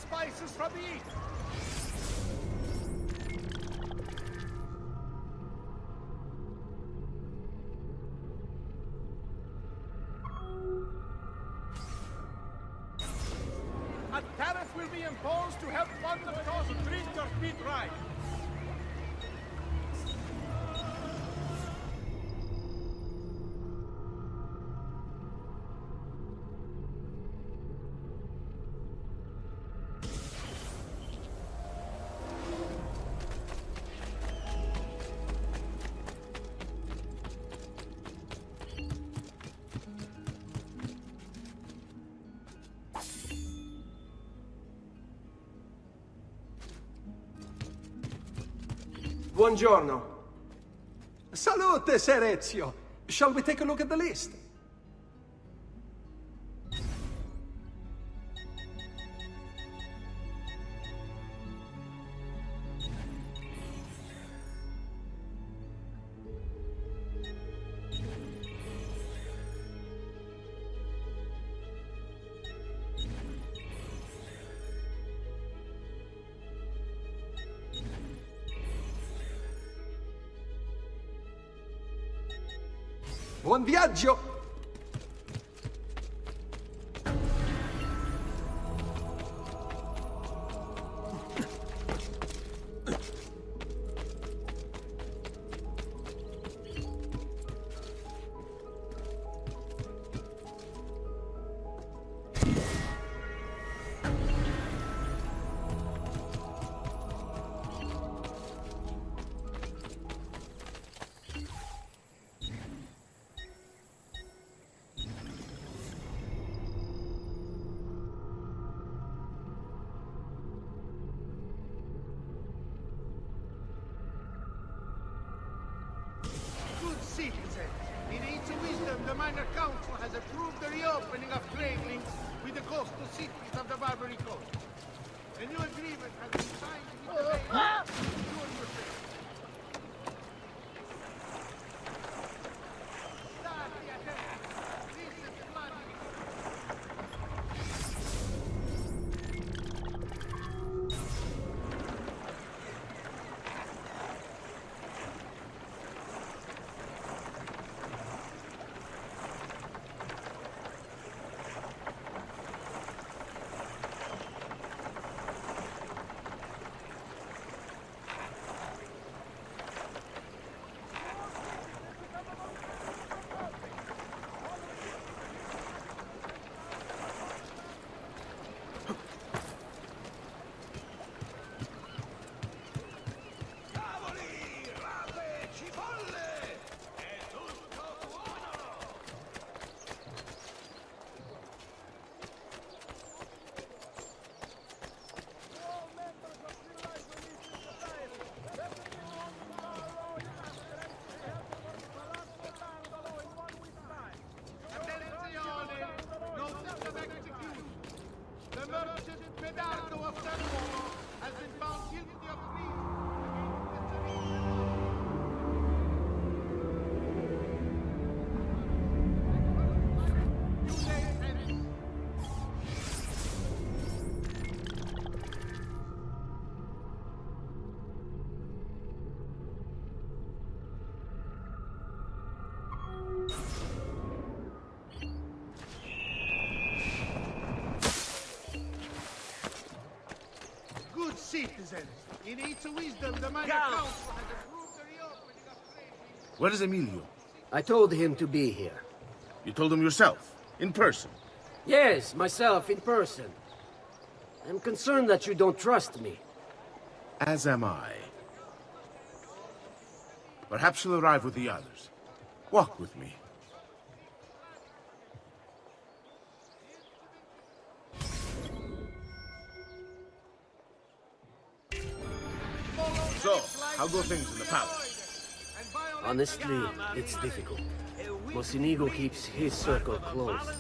spices from the east. A tariff will be imposed to help fund the cost of drink your feet right. Buongiorno. Salute, Ser Ezio. Shall we take a look at the list? Buon viaggio! Citizens, in its wisdom, the Minor Council has approved the reopening of trade links with the coastal cities of the Barbary Coast. A new agreement has been signed with the Bay. Enjoy yourself. This is London. Citizens, in its wisdom, the Minor Council has approved the reopening of trade. Where is Emilio? I told him to be here. You told him yourself, in person. Yes, myself, in person. I'm concerned that you don't trust me. As am I. Perhaps you'll arrive with the others. Walk with me. So, how go things in the palace? Honestly, it's difficult. Mocenigo keeps his circle closed.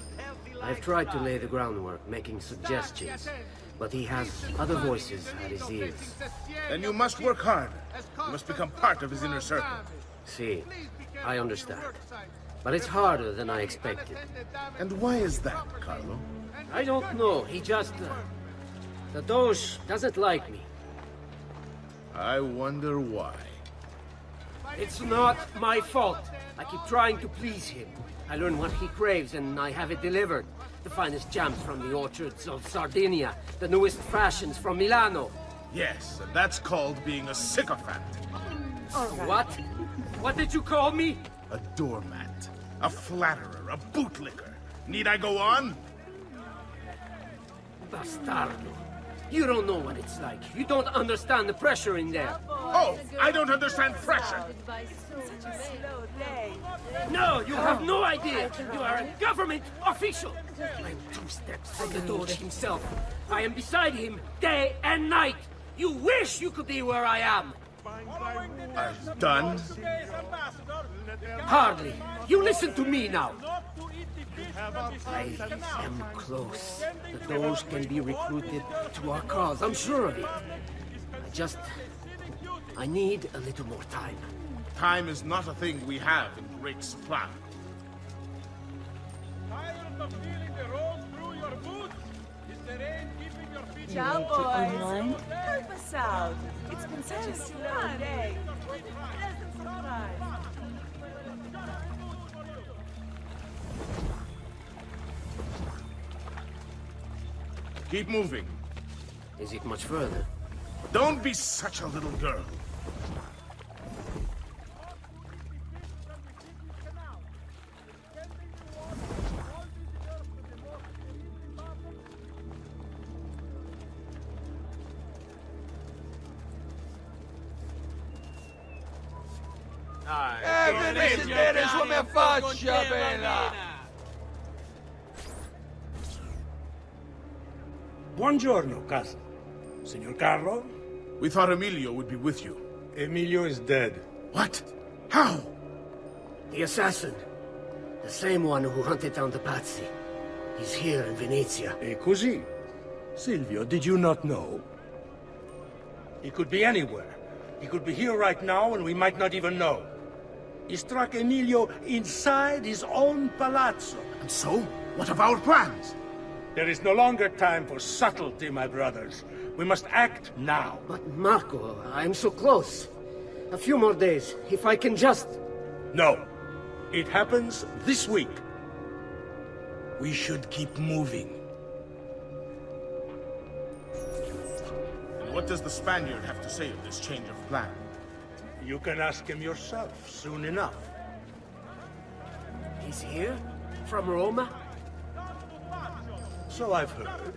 I've tried to lay the groundwork, making suggestions, but he has other voices at his ears. Then you must work hard. You must become part of his inner circle. See, I understand. But it's harder than I expected. And why is that, Carlo? I don't know, he just... The Doge doesn't like me. I wonder why. It's not my fault. I keep trying to please him. I learn what he craves and I have it delivered. The finest jams from the orchards of Sardinia, the newest fashions from Milano. Yes, and that's called being a sycophant. What? What did you call me? A doormat. A flatterer. A bootlicker. Need I go on? Bastardo. You don't know what it's like. You don't understand the pressure in there. Oh, I don't understand pressure. No, you have no idea. You are a government official. I'm 2 steps from the Doge himself. I am beside him day and night. You wish you could be where I am. I'm done. Hardly. You listen to me now. I am close. The Doge can be recruited to our cause. I'm sure of it. I need a little more time. Time is not a thing we have in great supply. Ciao, boys. Help us out. It's been such a slow day. Pleasant surprise. Keep moving. Is it much further? Don't be such a little girl. Vedere come faccia, bella! Buongiorno, Kasih. Signor Carlo? We thought Emilio would be with you. Emilio is dead. What? How? The assassin. The same one who hunted down the Pazzi. He's here in Venezia. E così? Silvio, did you not know? He could be anywhere. He could be here right now and we might not even know. He struck Emilio inside his own palazzo. And so? What of our plans? There is no longer time for subtlety, my brothers. We must act now. But Marco, I'm so close. A few more days, if I can just... No. It happens this week. We should keep moving. And what does the Spaniard have to say of this change of plan? You can ask him yourself soon enough. He's here? From Roma? So I've heard.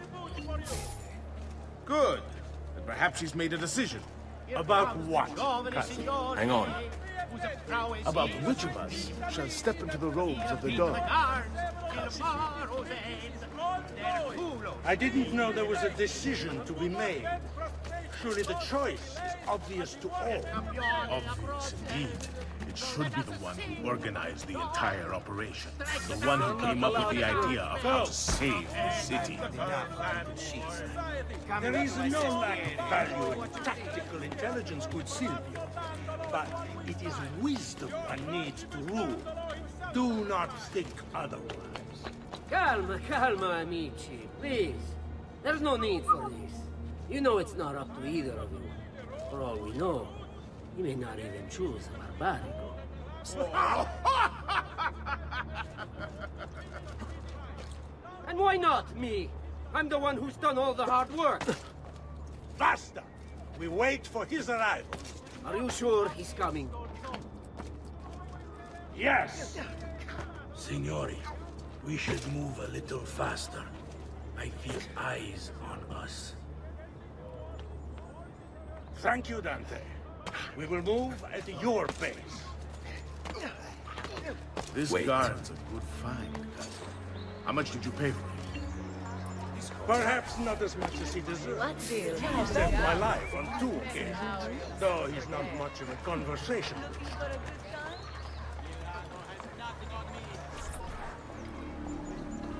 Good. And perhaps he's made a decision. About what, Kasih? Hang on. About which of us shall step into the robes of the Doge? I didn't know there was a decision to be made. Surely the choice is obvious to all. Obvious indeed. It should be the one who organized the entire operation. The one who came up with the idea of how to save the city. There is no lack of value in tactical intelligence, good Silvio. But it is wisdom one needs to rule. Do not think otherwise. Calma, calma, amici. Please. There's no need for this. You know it's not up to either of you. For all we know, you may not even choose a barbarico. And why not me? I'm the one who's done all the hard work. Basta! We wait for his arrival. Are you sure he's coming? Yes! Signori, we should move a little faster. I feel eyes on us. Thank you, Dante. We will move at your pace. This guard's a good find, Kasih. How much did you pay for it? Perhaps not as much as he deserves. What deal? He saved my life on 2 occasions, though he's not much of a conversationalist.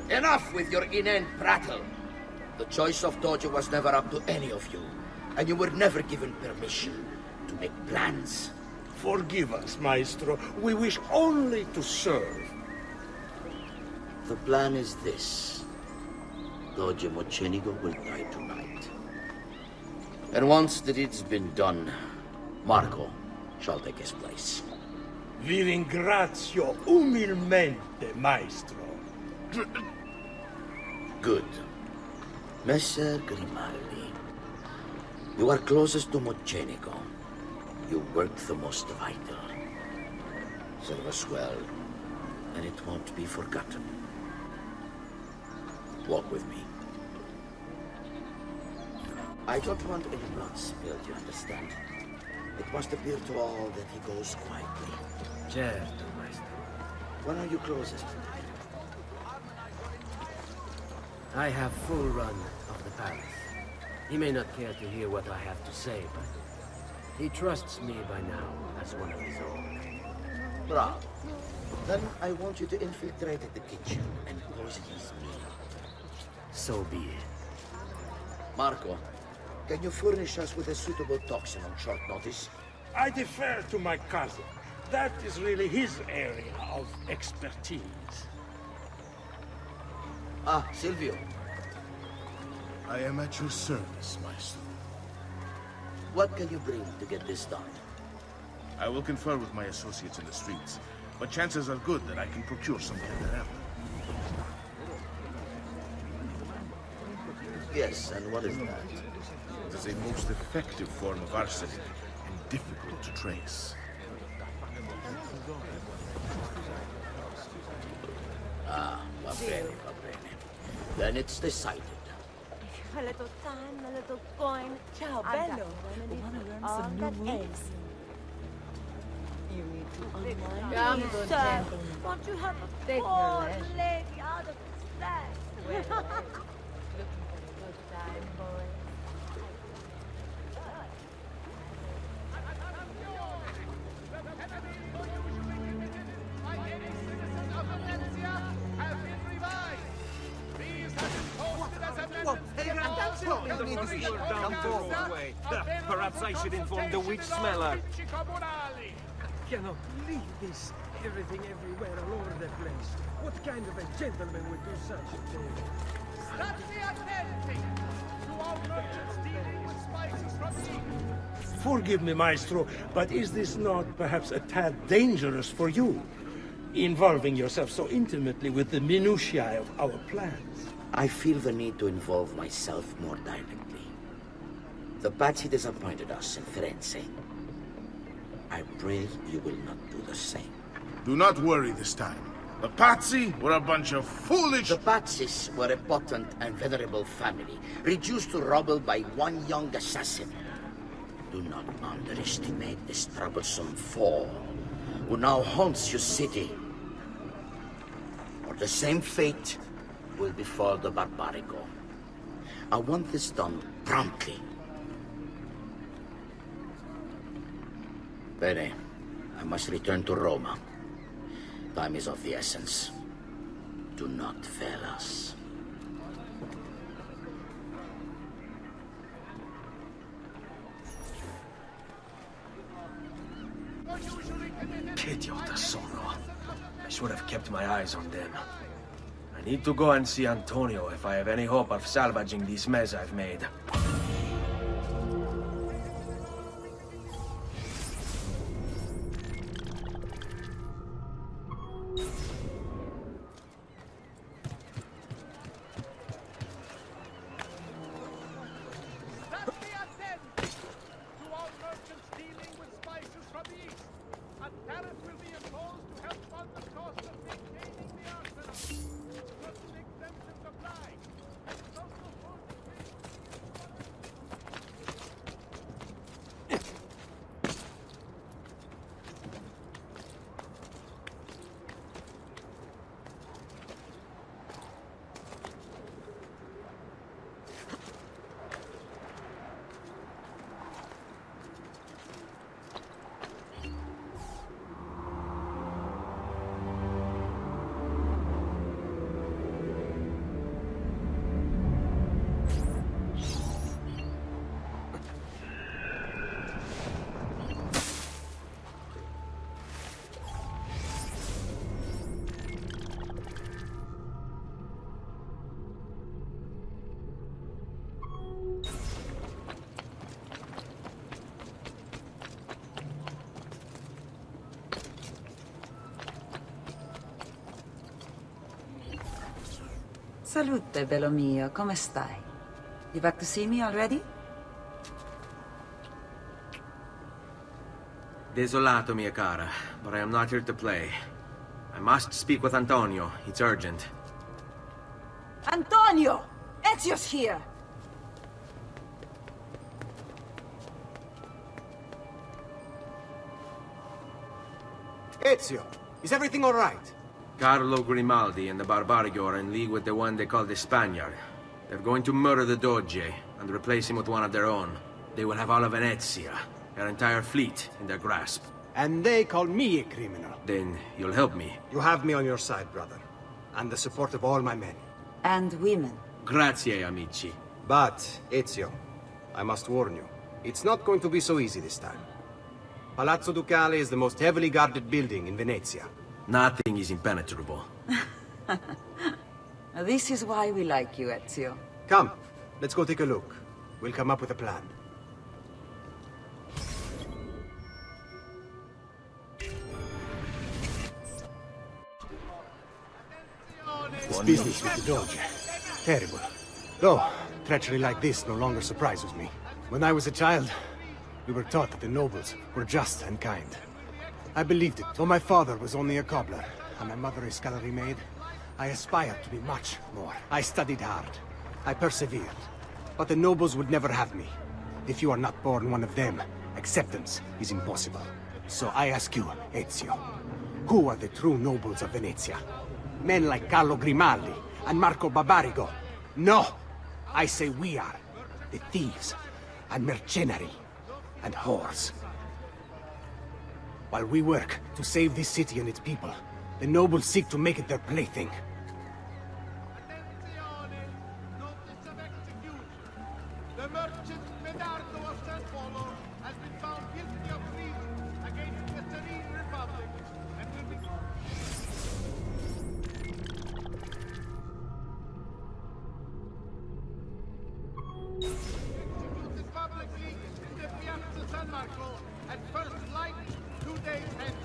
Enough with your inane prattle. The choice of Doge was never up to any of you, and you were never given permission to make plans. Forgive us, Maestro. We wish only to serve. The plan is this. Doge Mocenigo will die tonight. And once the deed's been done, Marco shall take his place. Vi ringrazio umilmente, maestro. Good. Messer Grimaldi, you are closest to Mocenigo. You worked the most vital. Serve us well, and it won't be forgotten. Walk with me. I don't want any blood spilled, you understand? It must appear to all that he goes quietly. Certo, maestro. When are you closest? I have full run of the palace. He may not care to hear what I have to say, but he trusts me by now as one of his own. Bravo. Then I want you to infiltrate the kitchen and poison his meal. So be it. Marco, can you furnish us with a suitable toxin on short notice? I defer to my cousin. That is really his area of expertise. Ah, Silvio. I am at your service, Maestro. What can you bring to get this done? I will confer with my associates in the streets, but chances are good that I can procure something thereafter. Yes, and what is that? It is a most effective form of arsenic and difficult to trace. Ah, va bene, va bene. Then it's decided. A little time, a little coin. Ciao, bello. Wanna learn some new moves? You need to unwind. Come, Sir, won't you have a Take your poor leisure. lady out of that? Looking for a good time, boy. Perhaps I should inform the witch smeller. Cannot leave this. Everything everywhere all over the place. What kind of a gentleman would do such a thing? Forgive me, maestro, but is this not perhaps a tad dangerous for you? Involving yourself so intimately with the minutiae of our plans. I feel the need to involve myself more directly. The Pazzi disappointed us in Firenze. I pray you will not do the same. Do not worry this time. The Pazzi were a bunch of foolish... The Pazzis were a potent and venerable family, reduced to rubble by one young assassin. Do not underestimate this troublesome foe, who now haunts your city. Or the same fate will befall the Barbarico. I want this done promptly. Bene, I must return to Roma. Time is of the essence. Do not fail us. Che idiota sono. I should have kept my eyes on them. I need to go and see Antonio if I have any hope of salvaging this mess I've made. Salute, bello mio. Come stai? You back to see me already? Desolato, mia cara, but I am not here to play. I must speak with Antonio. It's urgent. Antonio! Ezio's here! Ezio, is everything all right? Carlo Grimaldi and the Barbarigo are in league with the one they call the Spaniard. They're going to murder the Doge and replace him with one of their own. They will have all of Venezia, their entire fleet, in their grasp. And they call me a criminal. Then you'll help me. You have me on your side, brother. And the support of all my men. And women. Grazie, amici. But, Ezio, I must warn you. It's not going to be so easy this time. Palazzo Ducale is the most heavily guarded building in Venezia. Nothing is impenetrable. This is why we like you, Ezio. Come, let's go take a look. We'll come up with a plan. This business with the Doge. Terrible. Though, treachery like this no longer surprises me. When I was a child, we were taught that the nobles were just and kind. I believed it, though my father was only a cobbler, and my mother a scullery maid. I aspired to be much more. I studied hard. I persevered. But the nobles would never have me. If you are not born one of them, acceptance is impossible. So I ask you, Ezio, who are the true nobles of Venezia? Men like Carlo Grimaldi and Marco Barbarigo? No! I say we are. The thieves and mercenary and whores. While we work to save this city and its people, the nobles seek to make it their plaything. The merchant Medardo of San Polo has been found guilty of treason against the Serene Republic and will be executed publicly in the Piazza San Marco at first light 2 days hence.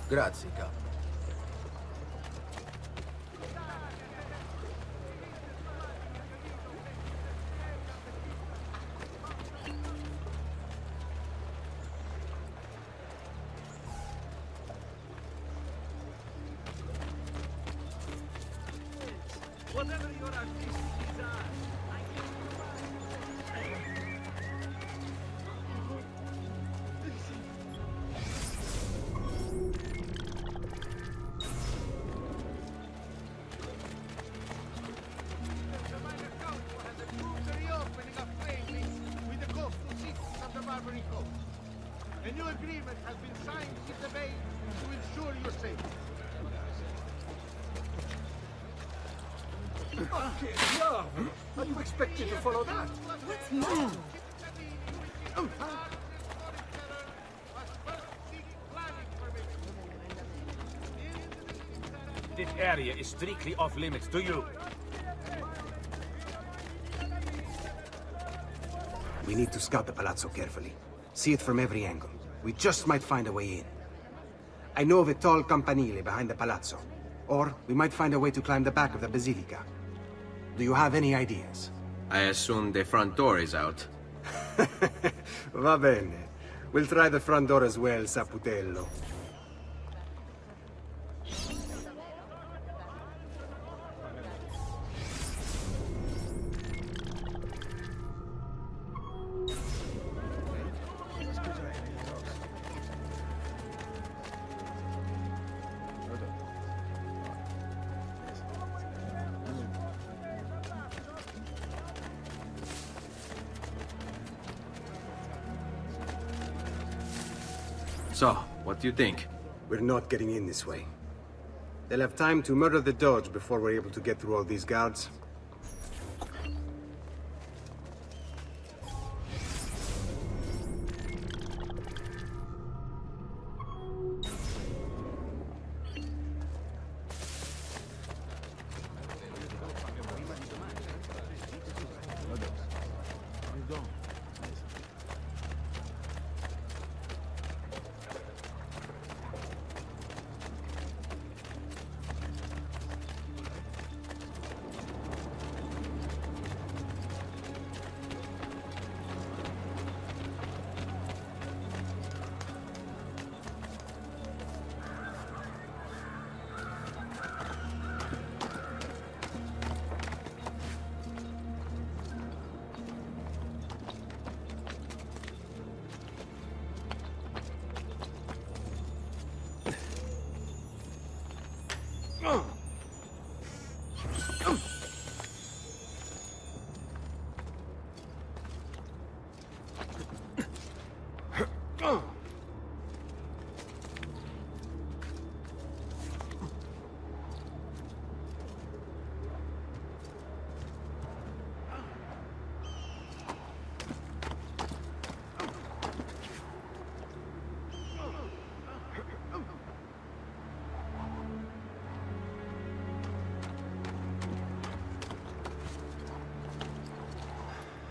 Grazie, capo. Whatever your artistic desire, The minor council has approved the reopening of trade links with the coastal cities of the Barbary Coast. A new agreement has been signed with the Bay to ensure your safety. Okay, love. Are you expected to follow that? What's wrong? this area is strictly off limits to you. We need to scout the palazzo carefully. See it from every angle. We just might find a way in. I know of a tall campanile behind the palazzo. Or we might find a way to climb the back of the basilica. Do you have any ideas? I assume the front door is out. Va bene. We'll try the front door as well, Saputello. So, what do you think? We're not getting in this way. They'll have time to murder the Doge before we're able to get through all these guards.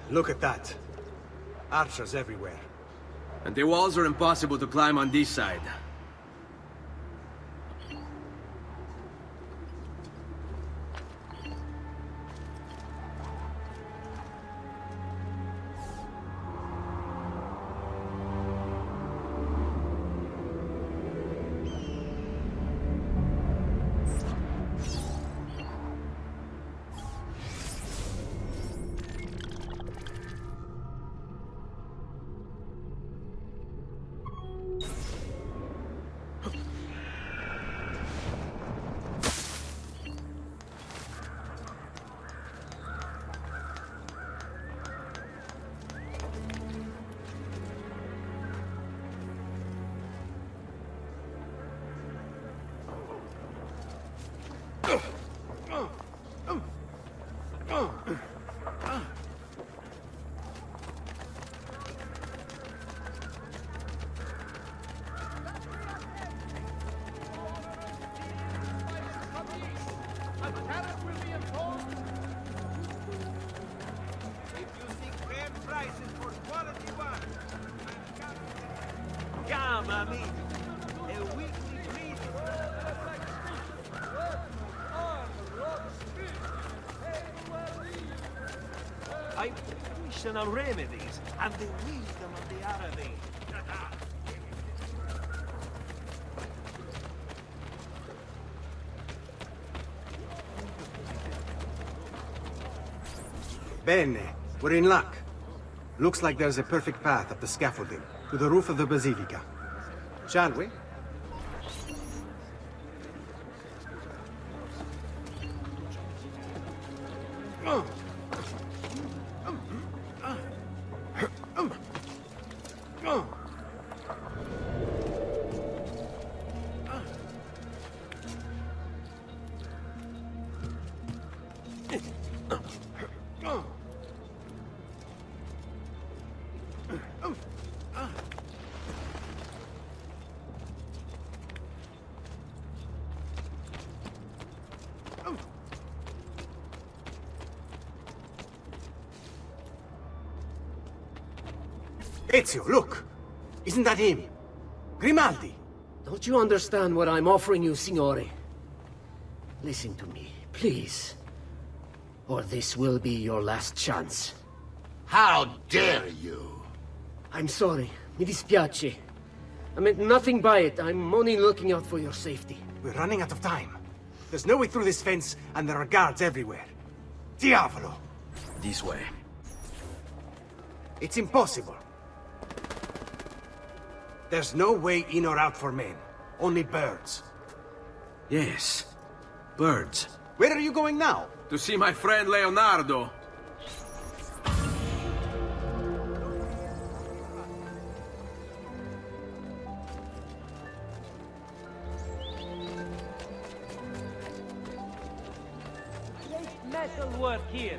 Look at that. Archers everywhere. And the walls are impossible to climb on this side. I wish on remedies and the wisdom of the Arabic. Bene, we're in luck. Looks like there's a perfect path up the scaffolding to the roof of the Basilica. Shall we? Ezio, look! Isn't that him? Grimaldi! Don't you understand what I'm offering you, Signore? Listen to me, please. Or this will be your last chance. How dare you? I'm sorry. Mi dispiace. I meant nothing by it. I'm only looking out for your safety. We're running out of time. There's no way through this fence, and there are guards everywhere. Diavolo! This way. It's impossible. There's no way in or out for men. Only birds. Yes. Birds. Where are you going now? To see my friend Leonardo. Great metal work here.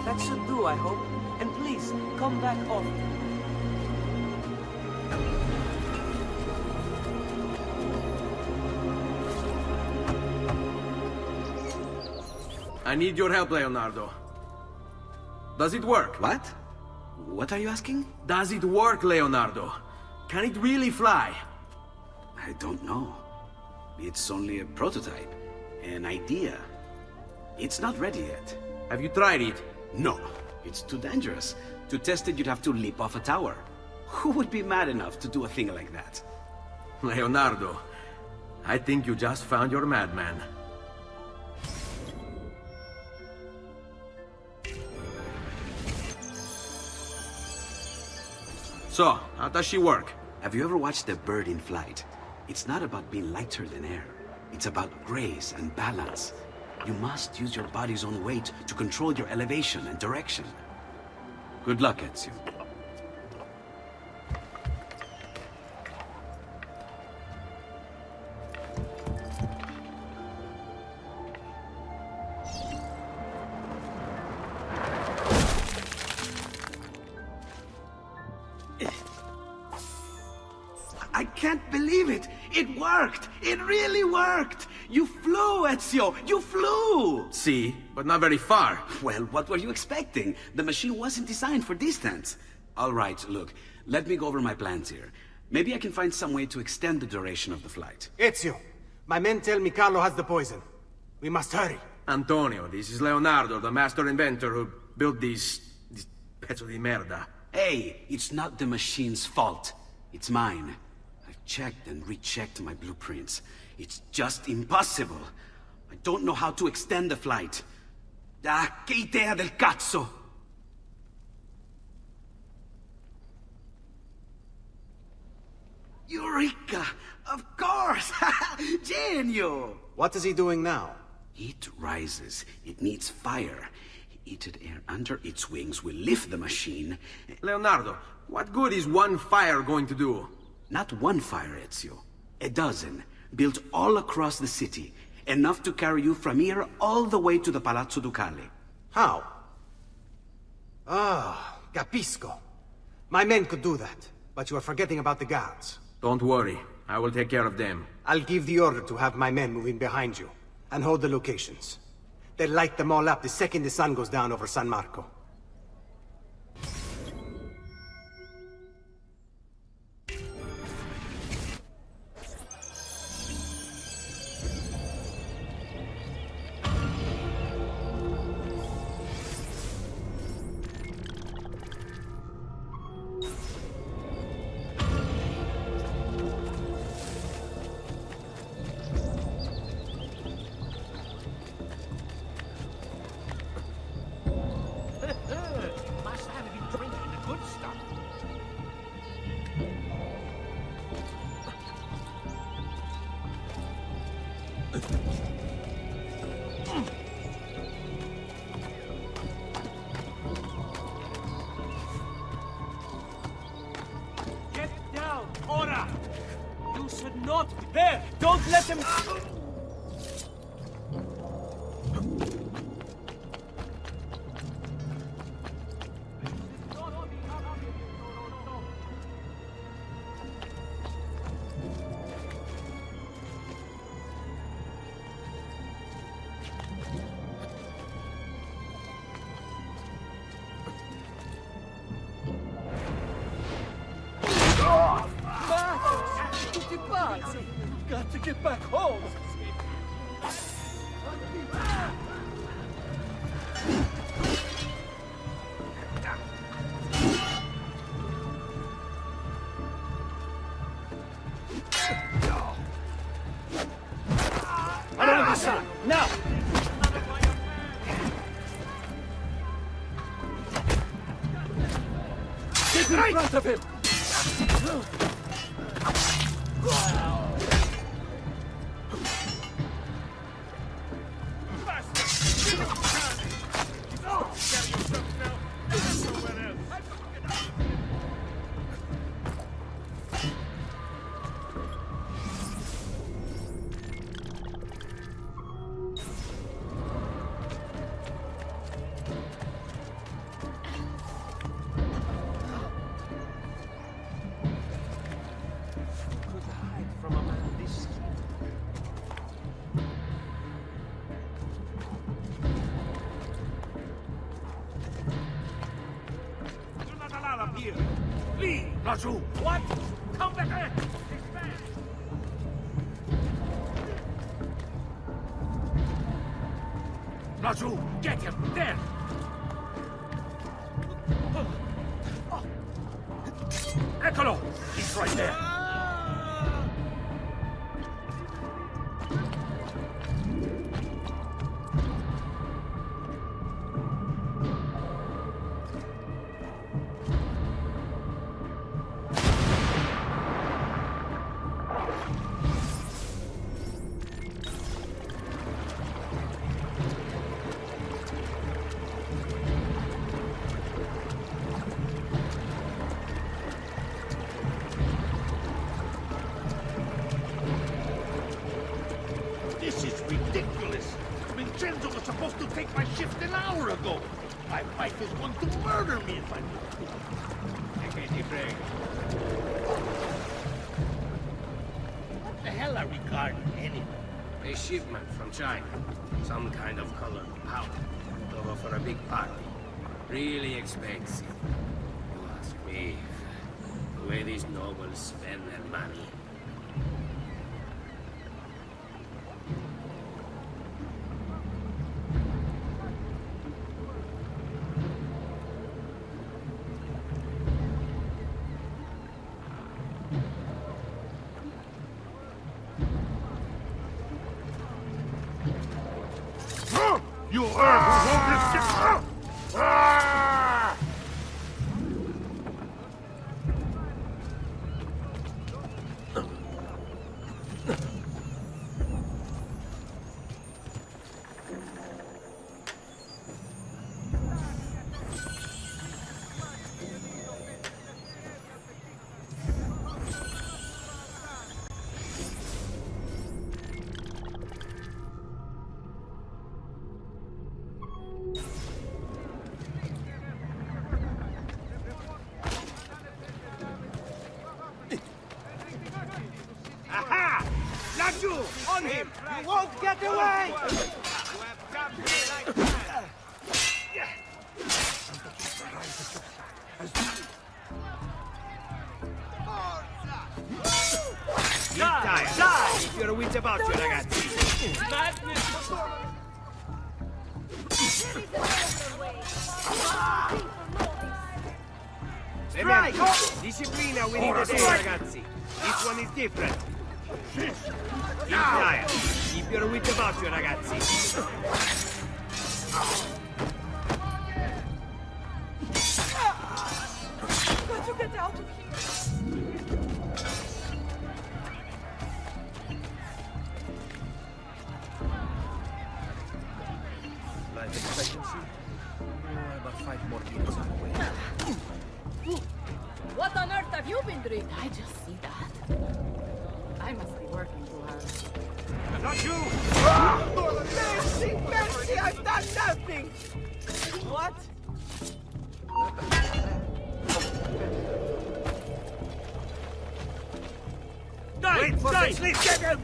That should do, I hope. And please, come back often. I need your help, Leonardo. Does it work? What? What are you asking? Does it work, Leonardo? Can it really fly? I don't know. It's only a prototype, an idea. It's not ready yet. Have you tried it? No, it's too dangerous. To test it, you'd have to leap off a tower. Who would be mad enough to do a thing like that? Leonardo, I think you just found your madman. So, how does she work? Have you ever watched a bird in flight? It's not about being lighter than air. It's about grace and balance. You must use your body's own weight to control your elevation and direction. Good luck, Ezio. I can't believe it! It worked! It really worked! You flew, Ezio! You flew! See, but not very far. Well, what were you expecting? The machine wasn't designed for distance. All right, look, let me go over my plans here. Maybe I can find some way to extend the duration of the flight. Ezio, my men tell me Kalo has the poison. We must hurry. Antonio, this is Leonardo, the master inventor who built this pezzo di merda. Hey, it's not the machine's fault. It's mine. I've checked and rechecked my blueprints. It's just impossible. I don't know how to extend the flight. Ah, che idea del cazzo! Eureka! Of course! Genio! What is he doing now? It rises. It needs fire. Heated air under its wings will lift the machine. Leonardo, what good is one fire going to do? Not one fire, Ezio. A dozen, built all across the city. Enough to carry you from here all the way to the Palazzo Ducale. How? Ah, capisco. My men could do that, but you are forgetting about the guards. Don't worry, I will take care of them. I'll give the order to have my men move in behind you, and hold the locations. They'll light them all up the second the sun goes down over San Marco. Don't let him... Got to get back home! Around the sun, now! Get in front of him! here. Flee! Laju! What? Come back here! Laju! Get him! There! Eccolo! He's right there! This is ridiculous. Vincenzo was supposed to take my shift an hour ago. My wife is going to murder me if I do. Take a deep break. What the hell are we guarding anyway? A shipment from China. Some kind of colored powder. Over for a big party. Really expensive. You ask me. The way these nobles spend their money. You are who wrote this shit. Aha! Laju! On him! You won't get away! Die! Die! If you're wits about you, ragazzi! Madness! Strike! Disciplina we need today, ragazzi. This one is different. Keep quiet. Keep your wits about you, ragazzi. Got to get out of here. Life expectancy? About 5 more years on the way. What on earth have you been doing? Did I just see that? I must be working too hard. Not you! Mercy, mercy, I've done nothing! What? Wait for the sleep! Get him!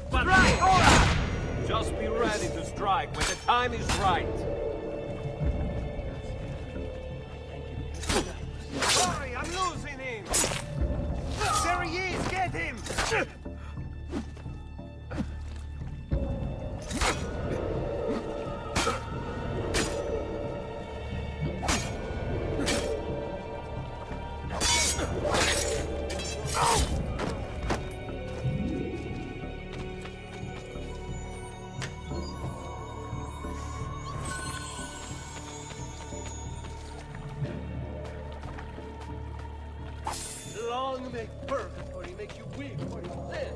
Strike! Just be ready to strike when the time is right. Sorry, I'm losing him! There he is! Get him! Long make purgatory make you weak for your sin.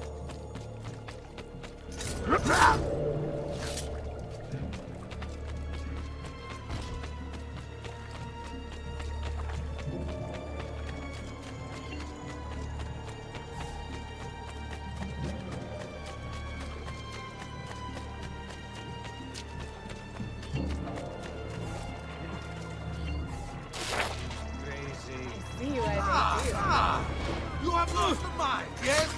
You have lost your mind, yes?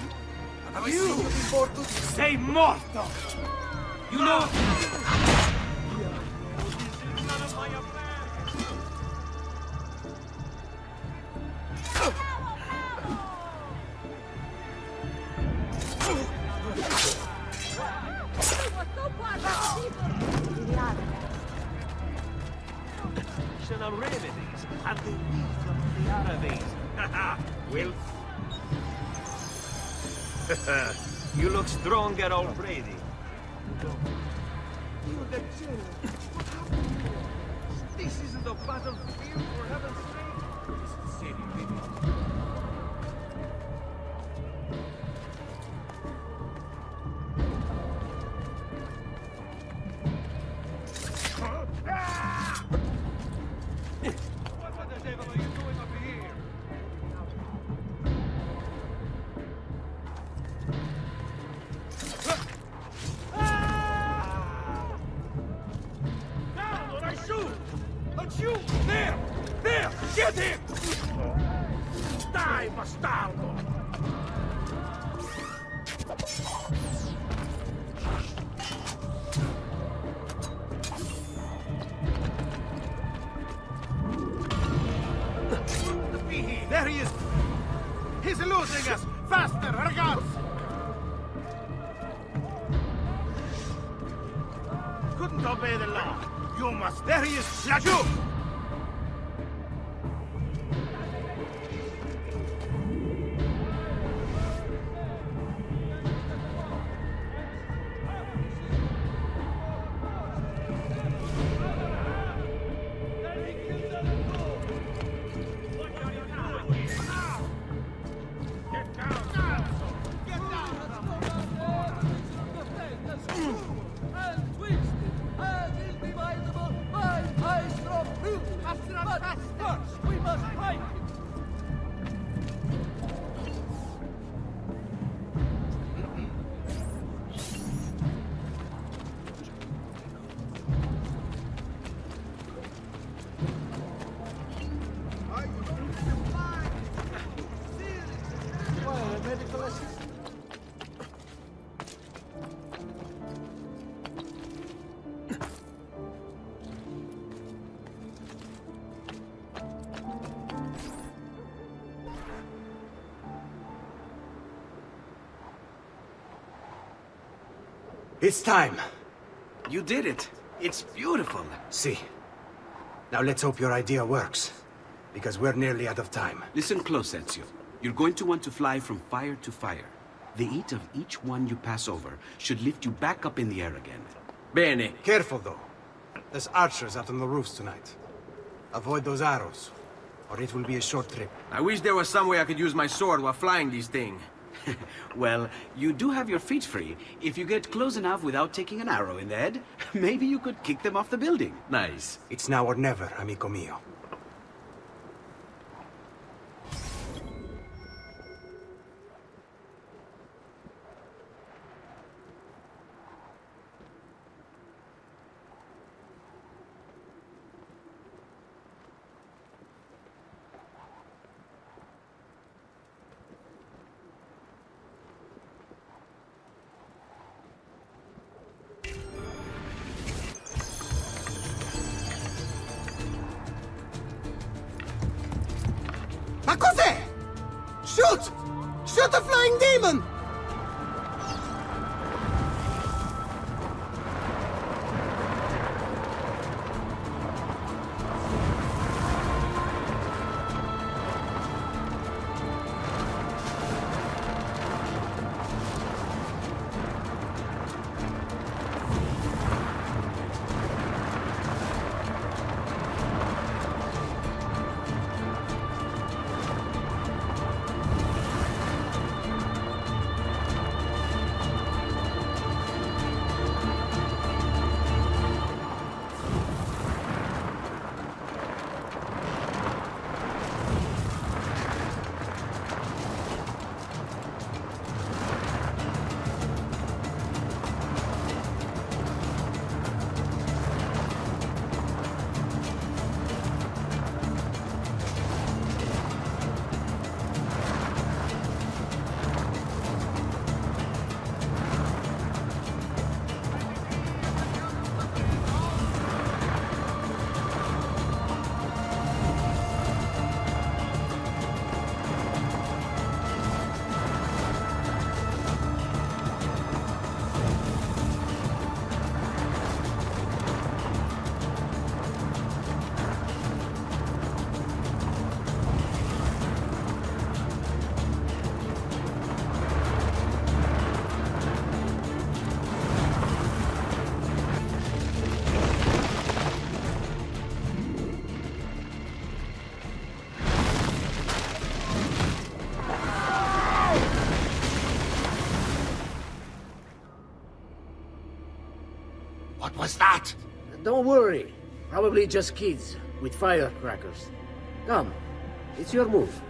You sei morto! You know... remedies and the wisdom of the Arabies. Will. You look stronger already. You the general. What happened? This isn't a battlefield, for heaven's sake. This is city, baby. There he is! He's losing us! Faster, ragazzi! Couldn't obey the law. You must... There he is! Laggiù! It's time. You did it. It's beautiful. See. Now let's hope your idea works. Because we're nearly out of time. Listen close, Ezio. You're going to want to fly from fire to fire. The heat of each one you pass over should lift you back up in the air again. Bene. Careful, though. There's archers out on the roofs tonight. Avoid those arrows, or it will be a short trip. I wish there was some way I could use my sword while flying these things. Well, you do have your feet free. If you get close enough without taking an arrow in the head, maybe you could kick them off the building. Nice. It's now or never, amico mio. Ma cos'è? Shoot! Shoot the flying demon! was that? Don't worry. Probably just kids with firecrackers. Come, it's your move.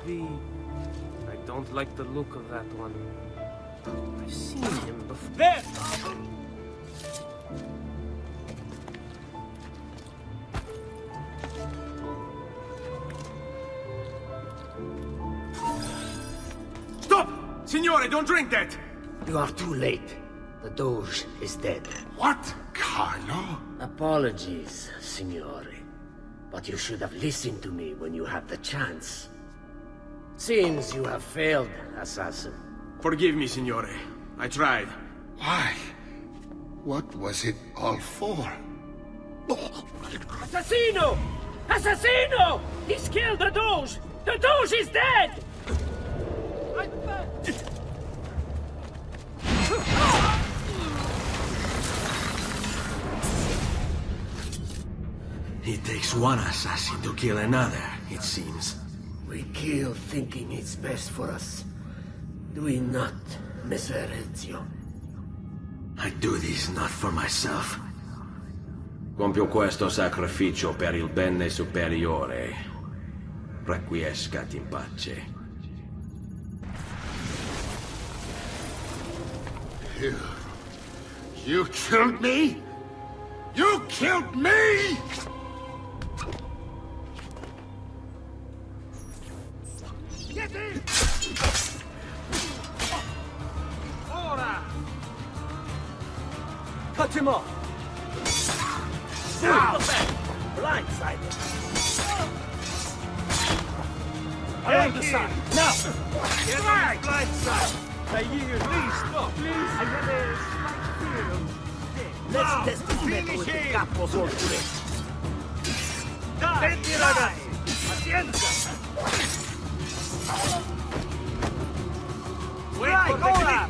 I don't like the look of that one. I've seen him before. There! Stop! Signore, don't drink that! You are too late. The Doge is dead. What, Carlo? Apologies, Signore. But you should have listened to me when you had the chance. Seems you have failed, assassin. Forgive me, Signore. I tried. Why? What was it all for? Assassino! Assassino! He's killed the Doge! The Doge is dead! It takes one assassin to kill another, it seems. We kill thinking it's best for us. Do we not, Messer Ezio? I do this not for myself. Compio questo sacrificio per il bene superiore. Requiescat in pace. You killed me? You killed me? Get in! Ora! Cut him off! Now! Blindside! I on the side! Now! Get on the blind side! Please stop! Please! I have a slight fear. Let's test this metal with the capo sotto. Senti ragazzi! Pazienza! Strike, ora!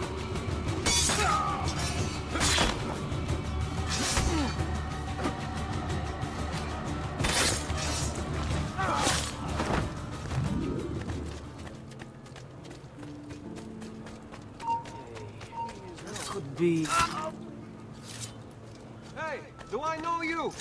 Could be... Hey, do I know you?